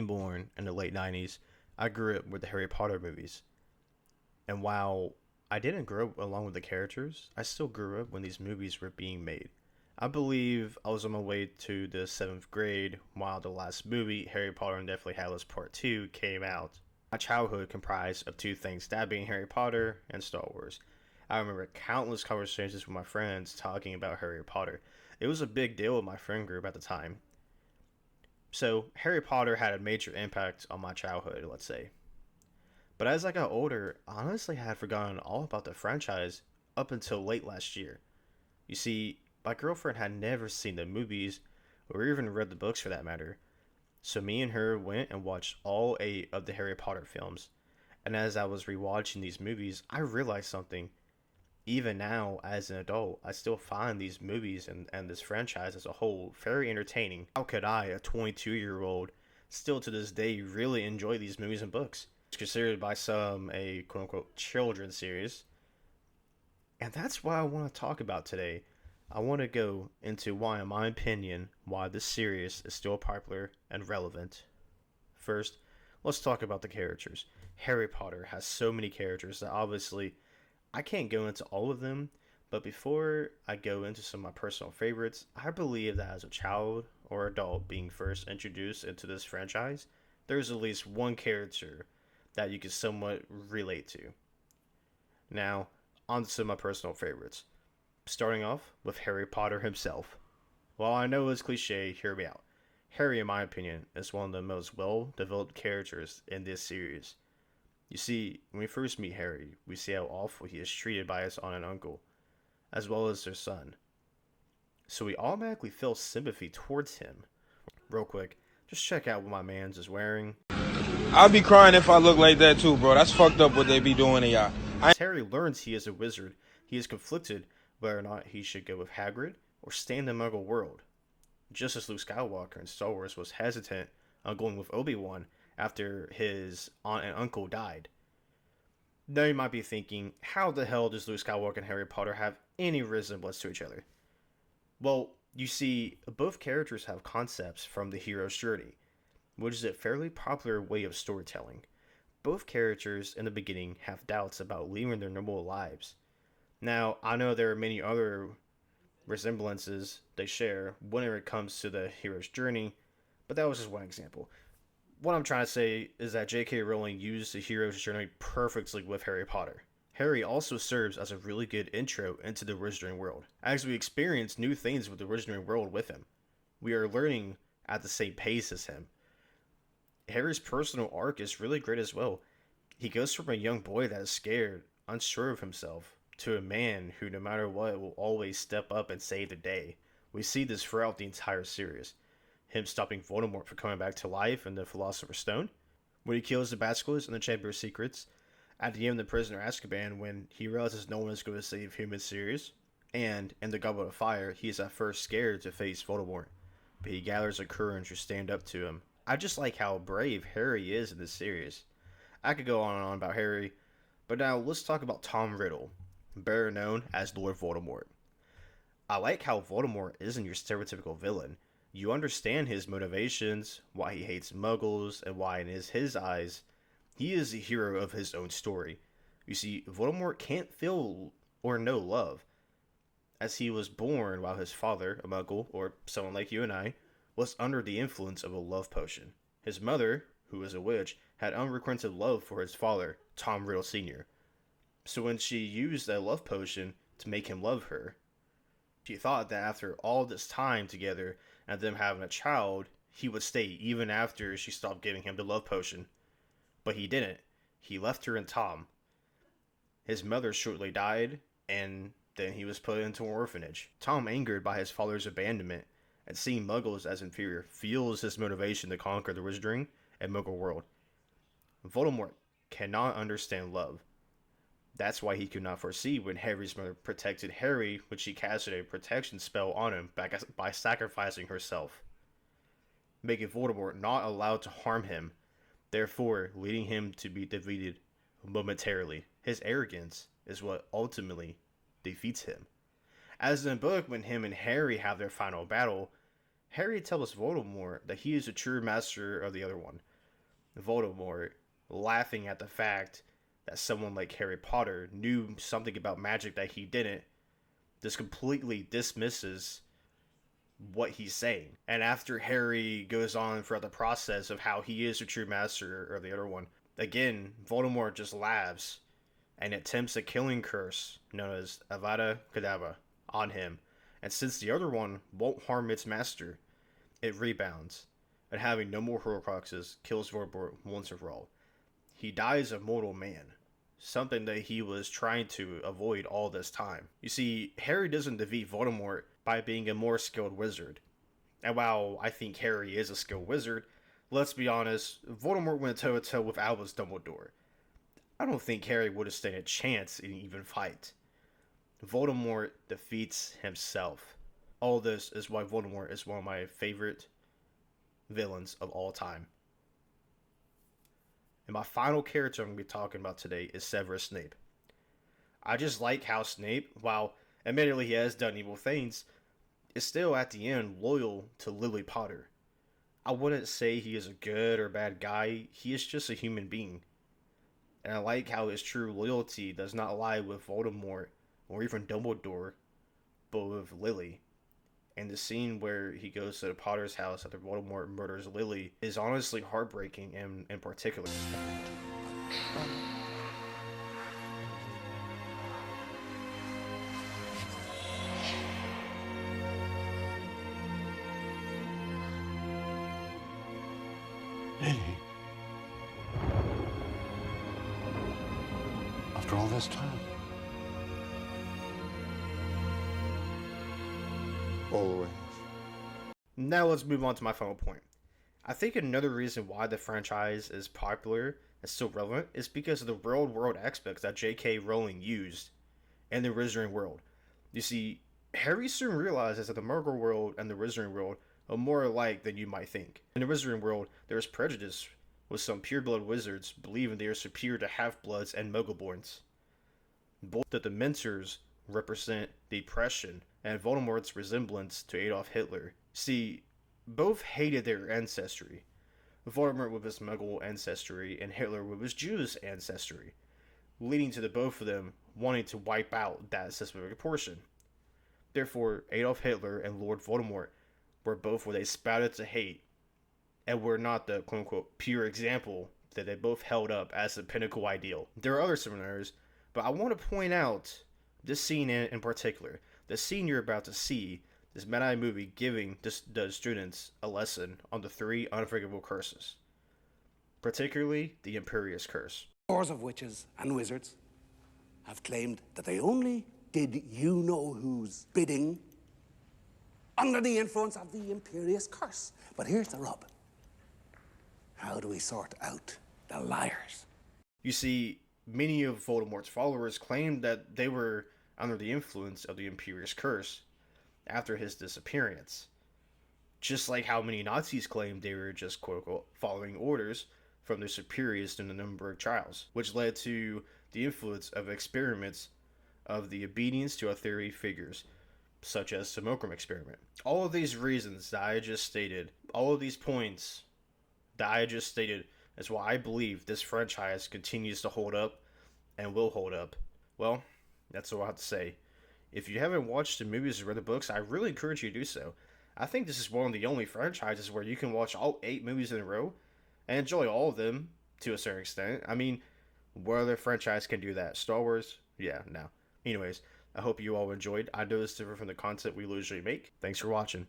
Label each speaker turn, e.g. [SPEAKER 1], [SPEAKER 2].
[SPEAKER 1] being born in the late 90s, I grew up with the Harry Potter movies. And while I didn't grow up along with the characters, I still grew up when these movies were being made. I believe I was on my way to the 7th grade while the last movie, Harry Potter and Deathly Hallows Part 2, came out. My childhood comprised of two things, that being Harry Potter and Star Wars. I remember countless conversations with my friends talking about Harry Potter. It was a big deal with my friend group at the time. So, Harry Potter had a major impact on my childhood, let's say. But as I got older, I honestly had forgotten all about the franchise up until late last year. You see, my girlfriend had never seen the movies or even read the books for that matter. So me and her went and watched all 8 of the Harry Potter films. And as I was rewatching these movies, I realized something. Even now, as an adult, I still find these movies and this franchise as a whole very entertaining. How could I, a 22-year-old, still to this day really enjoy these movies and books? It's considered by some a quote-unquote children's series. And that's what I want to talk about today. I want to go into why, in my opinion, why this series is still popular and relevant. First, let's talk about the characters. Harry Potter has so many characters that obviously I can't go into all of them, but before I go into some of my personal favorites, I believe that as a child or adult being first introduced into this franchise, there's at least one character that you can somewhat relate to. Now, on to my personal favorites. Starting off with Harry Potter himself. While I know it's cliche, hear me out. Harry, in my opinion, is one of the most well-developed characters in this series. You see, when we first meet Harry, we see how awful he is treated by his aunt and uncle, as well as their son. So we automatically feel sympathy towards him. Real quick, just check out what my man's is wearing.
[SPEAKER 2] I'd be crying if I look like that too, bro. That's fucked up what they be doing to y'all.
[SPEAKER 1] As Harry learns he is a wizard, he is conflicted whether or not he should go with Hagrid or stay in the Muggle world. Just as Luke Skywalker in Star Wars was hesitant on going with Obi-Wan after his aunt and uncle died. Now you might be thinking, how the hell does Luke Skywalker and Harry Potter have any resemblance to each other? Well, you see, both characters have concepts from the hero's journey, which is a fairly popular way of storytelling. Both characters in the beginning have doubts about leaving their normal lives. Now, I know there are many other resemblances they share whenever it comes to the hero's journey, but that was just one example. What I'm trying to say is that J.K. Rowling used the hero's journey perfectly with Harry Potter. Harry also serves as a really good intro into the Wizarding World, as we experience new things with the Wizarding World with him. We are learning at the same pace as him. Harry's personal arc is really great as well. He goes from a young boy that is scared, unsure of himself, to a man who, no matter what, will always step up and save the day. We see this throughout the entire series. Him stopping Voldemort from coming back to life in the Philosopher's Stone, when he kills the Basilisks in the Chamber of Secrets, at the end of the Prisoner of Azkaban when he realizes no one is going to save him in series, and in the Goblet of Fire, he is at first scared to face Voldemort, but he gathers the courage to stand up to him. I just like how brave Harry is in this series. I could go on and on about Harry, but now let's talk about Tom Riddle, better known as Lord Voldemort. I like how Voldemort isn't your stereotypical villain. You understand his motivations, why he hates muggles, and why in his eyes, he is the hero of his own story. You see, Voldemort can't feel or know love, as he was born while his father, a muggle, or someone like you and I, was under the influence of a love potion. His mother, who was a witch, had unrequited love for his father, Tom Riddle Sr. So when she used that love potion to make him love her, she thought that after all this time together and them having a child, he would stay even after she stopped giving him the love potion. But he didn't. He left her and Tom. His mother shortly died, and then he was put into an orphanage. Tom, angered by his father's abandonment and seeing muggles as inferior, fuels his motivation to conquer the Wizarding and Muggle world. Voldemort cannot understand love. That's why he could not foresee when Harry's mother protected Harry when she casted a protection spell on him by sacrificing herself, making Voldemort not allowed to harm him, therefore leading him to be defeated momentarily. His arrogance is what ultimately defeats him. As in the book, when him and Harry have their final battle, Harry tells Voldemort that he is a true master of the other one, Voldemort laughing at the fact that someone like Harry Potter knew something about magic that he didn't, just completely dismisses what he's saying. And after Harry goes on throughout the process of how he is the true master or the other one, again, Voldemort just laughs and attempts a killing curse known as Avada Kedavra on him. And since the other one won't harm its master, it rebounds, and having no more Horcruxes, kills Voldemort once and for all. He dies a mortal man, something that he was trying to avoid all this time. You see, Harry doesn't defeat Voldemort by being a more skilled wizard. And while I think Harry is a skilled wizard, let's be honest, Voldemort went toe to toe with Albus Dumbledore. I don't think Harry would have stood a chance in an even fight. Voldemort defeats himself. All this is why Voldemort is one of my favorite villains of all time. And my final character I'm going to be talking about today is Severus Snape. I just like how Snape, while admittedly he has done evil things, is still at the end loyal to Lily Potter. I wouldn't say he is a good or bad guy, he is just a human being. And I like how his true loyalty does not lie with Voldemort or even Dumbledore, but with Lily. And the scene where he goes to the Potter's house after Voldemort murders Lily is honestly heartbreaking in particular.
[SPEAKER 3] Lily? After all this time? Always.
[SPEAKER 1] Now let's move on to my final point. I think another reason why the franchise is popular and still relevant is because of the real-world aspects that J.K. Rowling used in the Wizarding World. You see, Harry soon realizes that the Muggle world and the Wizarding World are more alike than you might think. In the Wizarding World, there is prejudice, with some pureblood wizards believing they are superior to half-bloods and Muggleborns. Both the Dementors represent the oppression and Voldemort's resemblance to Adolf Hitler. See, both hated their ancestry. Voldemort with his Muggle ancestry and Hitler with his Jewish ancestry, leading to the both of them wanting to wipe out that specific portion. Therefore, Adolf Hitler and Lord Voldemort were both what they spouted to hate, and were not the quote-unquote pure example that they both held up as the pinnacle ideal. There are other similarities, but I want to point out this scene in particular. The scene you're about to see, this Mad-Eye movie giving the students a lesson on the 3 unforgivable curses. Particularly the Imperious Curse.
[SPEAKER 4] Scores of witches and wizards have claimed that they only did you-know-who's bidding under the influence of the Imperious Curse. But here's the rub. How do we sort out the liars?
[SPEAKER 1] You see, many of Voldemort's followers claimed that they were under the influence of the Imperious Curse after his disappearance. Just like how many Nazis claimed they were just quote-unquote following orders from their superiors in the Nuremberg trials, which led to the influence of experiments of the obedience to authority figures, such as the Simulacrum experiment. All of these reasons that I just stated, all of these points that I just stated, is why I believe this franchise continues to hold up and will hold up. Well, that's all I have to say. If you haven't watched the movies or read the books, I really encourage you to do so. I think this is one of the only franchises where you can watch all 8 movies in a row and enjoy all of them to a certain extent. I mean, what other franchise can do that? Star Wars? Yeah, no. Anyways, I hope you all enjoyed. I know it's different from the content we usually make. Thanks for watching.